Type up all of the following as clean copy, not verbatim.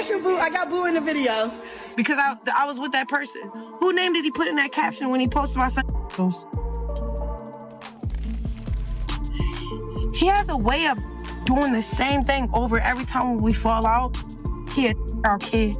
That's your boo. I got boo in the video. Because I was with that person. Who name did he put in that caption when he posted my son? He has a way of doing the same thing over every time we fall out. He our kid.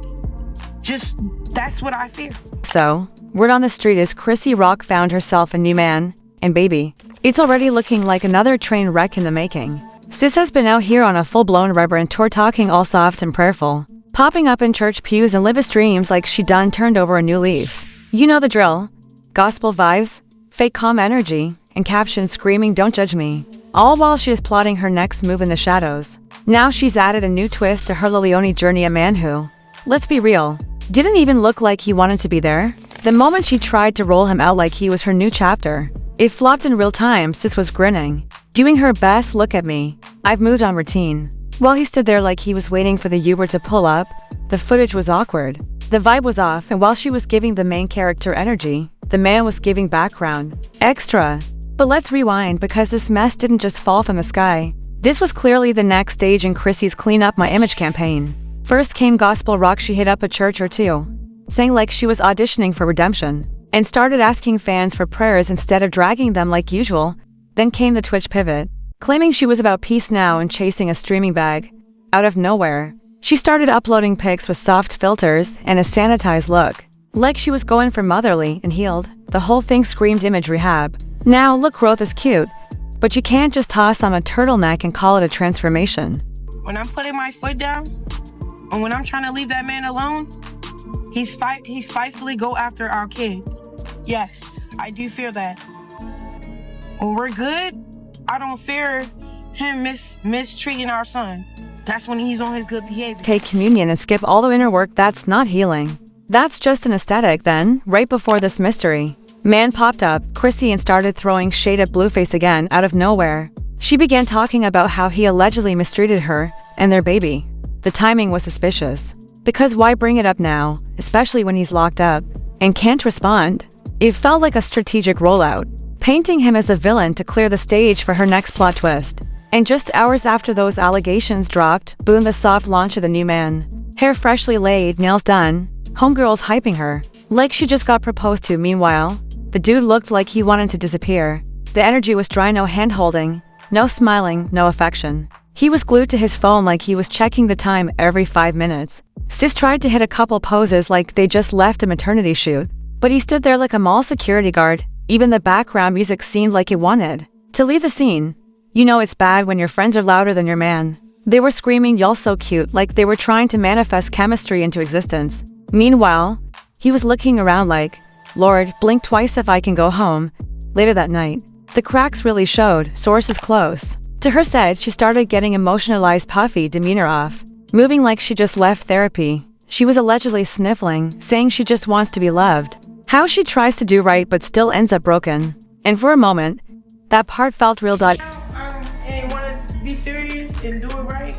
Just, that's what I fear. So, word on the street is Chrisean Rock found herself a new man and baby. It's already looking like another train wreck in the making. Sis has been out here on a full-blown reverend tour, talking all soft and prayerful, popping up in church pews and live streams like she done turned over a new leaf. You know the drill. Gospel vibes, fake calm energy, and captions screaming "Don't judge me," all while she is plotting her next move in the shadows. Now she's added a new twist to her Leone journey, a man who, let's be real, didn't even look like he wanted to be there. The moment she tried to roll him out like he was her new chapter, it flopped in real time. Sis was grinning, doing her best "look at me, I've moved on" routine. While he stood there like he was waiting for the Uber to pull up, the footage was awkward. The vibe was off, and while she was giving the main character energy, the man was giving background extra. But let's rewind, because this mess didn't just fall from the sky. This was clearly the next stage in Chrissy's Clean Up My Image campaign. First came Gospel Rock. She hit up a church or two, sang like she was auditioning for redemption, and started asking fans for prayers instead of dragging them like usual. Then came the Twitch pivot, claiming she was about peace now and chasing a streaming bag. Out of nowhere, she started uploading pics with soft filters and a sanitized look, like she was going for motherly and healed. The whole thing screamed image rehab. Now, look, growth is cute, but you can't just toss on a turtleneck and call it a transformation. When I'm putting my foot down, and when I'm trying to leave that man alone, he spitefully go after our kid. Yes, I do fear that. When we're good, I don't fear him mistreating our son. That's when he's on his good behavior. Take communion and skip all the inner work. That's not healing. That's just an aesthetic. Then, right before this mystery man popped up, Chrisean started throwing shade at Blueface again out of nowhere. She began talking about how he allegedly mistreated her and their baby. The timing was suspicious. Because why bring it up now, especially when he's locked up and can't respond? It felt like a strategic rollout, painting him as the villain to clear the stage for her next plot twist. And just hours after those allegations dropped, boom, the soft launch of the new man. Hair freshly laid, nails done, homegirls hyping her like she just got proposed to. Meanwhile, the dude looked like he wanted to disappear. The energy was dry, no hand-holding, no smiling, no affection. He was glued to his phone like he was checking the time every 5 minutes. Sis tried to hit a couple poses like they just left a maternity shoot, but he stood there like a mall security guard. Even the background music seemed like it wanted to leave the scene. You know it's bad when your friends are louder than your man. They were screaming "y'all so cute" like they were trying to manifest chemistry into existence. Meanwhile, he was looking around like, "Lord, blink twice if I can go home." Later that night, the cracks really showed, sources close to her said she started getting emotionalized, puffy demeanor off, moving like she just left therapy. She was allegedly sniffling, saying she just wants to be loved. How she tries to do right but still ends up broken. And for a moment, that part felt real. And want to be serious and do it right.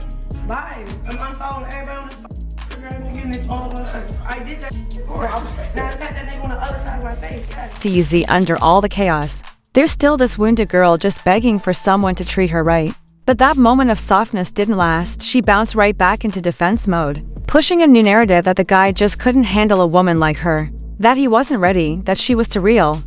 Bye. I'm unfollowing everybody on this Instagram and getting this all over. I did that before. I was now the fact that they on the other side of my face. Yes. TUZ, under all the chaos, there's still this wounded girl just begging for someone to treat her right. But that moment of softness didn't last. She bounced right back into defense mode, pushing a new narrative that the guy just couldn't handle a woman like her, that he wasn't ready, that she was too real.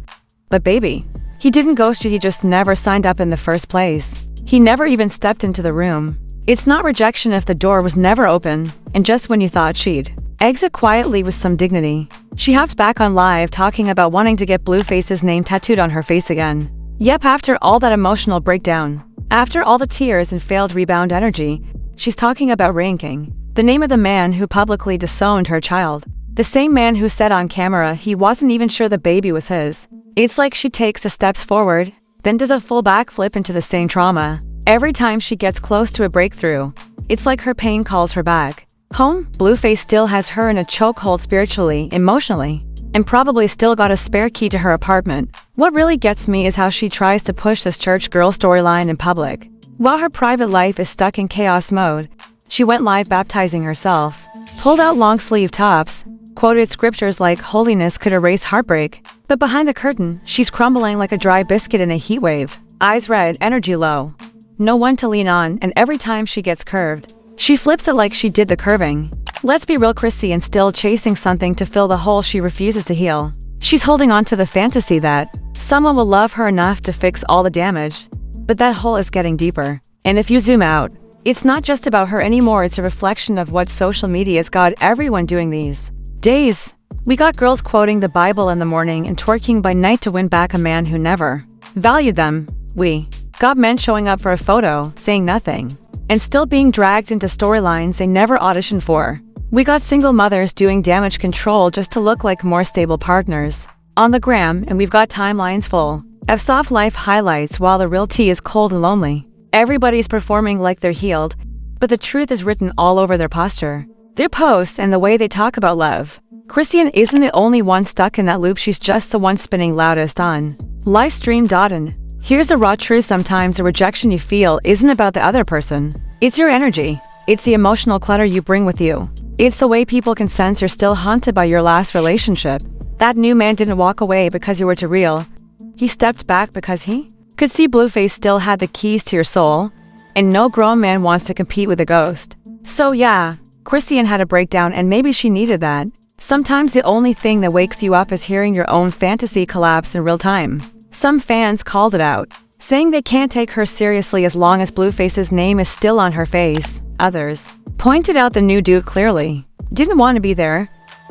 But baby, he didn't ghost you, he just never signed up in the first place. He never even stepped into the room. It's not rejection if the door was never open, and just when you thought she'd exit quietly with some dignity, she hopped back on live talking about wanting to get Blueface's name tattooed on her face again. Yep, after all that emotional breakdown, after all the tears and failed rebound energy, she's talking about ranking the name of the man who publicly disowned her child. The same man who said on camera he wasn't even sure the baby was his. It's like she takes a steps forward, then does a full backflip into the same trauma. Every time she gets close to a breakthrough, it's like her pain calls her back home. Blueface still has her in a chokehold spiritually, emotionally, and probably still got a spare key to her apartment. What really gets me is how she tries to push this church girl storyline in public, while her private life is stuck in chaos mode. She went live baptizing herself, pulled out long sleeve tops, quoted scriptures like holiness could erase heartbreak, but behind the curtain, she's crumbling like a dry biscuit in a heat wave. Eyes red, energy low, no one to lean on, and every time she gets curved, she flips it like she did the curving. Let's be real, Chrisean still chasing something to fill the hole she refuses to heal. She's holding on to the fantasy that someone will love her enough to fix all the damage. But that hole is getting deeper. And if you zoom out, it's not just about her anymore, it's a reflection of what social media's got everyone doing these days. We got girls quoting the Bible in the morning and twerking by night to win back a man who never valued them. We got men showing up for a photo, saying nothing, and still being dragged into storylines they never auditioned for. We got single mothers doing damage control just to look like more stable partners on the gram, and we've got timelines full of soft life highlights while the real tea is cold and lonely. Everybody's performing like they're healed, but the truth is written all over their posture, their posts, and the way they talk about love. Chrisean isn't the only one stuck in that loop, she's just the one spinning loudest on livestream. Here's the raw truth: sometimes the rejection you feel isn't about the other person. It's your energy. It's the emotional clutter you bring with you. It's the way people can sense you're still haunted by your last relationship. That new man didn't walk away because you were too real. He stepped back because he could see Blueface still had the keys to your soul, and no grown man wants to compete with a ghost. So yeah, Chrisean had a breakdown, and maybe she needed that. Sometimes the only thing that wakes you up is hearing your own fantasy collapse in real time. Some fans called it out, saying they can't take her seriously as long as Blueface's name is still on her face. Others pointed out the new dude clearly didn't want to be there.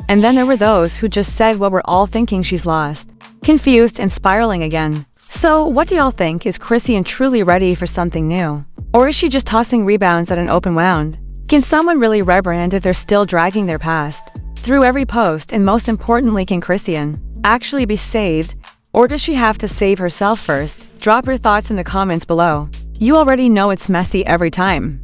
And then there were those who just said what we're all thinking: she's lost, confused, and spiraling again. So what do y'all think? Is Chrisean truly ready for something new? Or is she just tossing rebounds at an open wound? Can someone really rebrand if they're still dragging their past through every post? And most importantly, can Chrisean actually be saved? Or does she have to save herself first? Drop your thoughts in the comments below. You already know it's messy every time.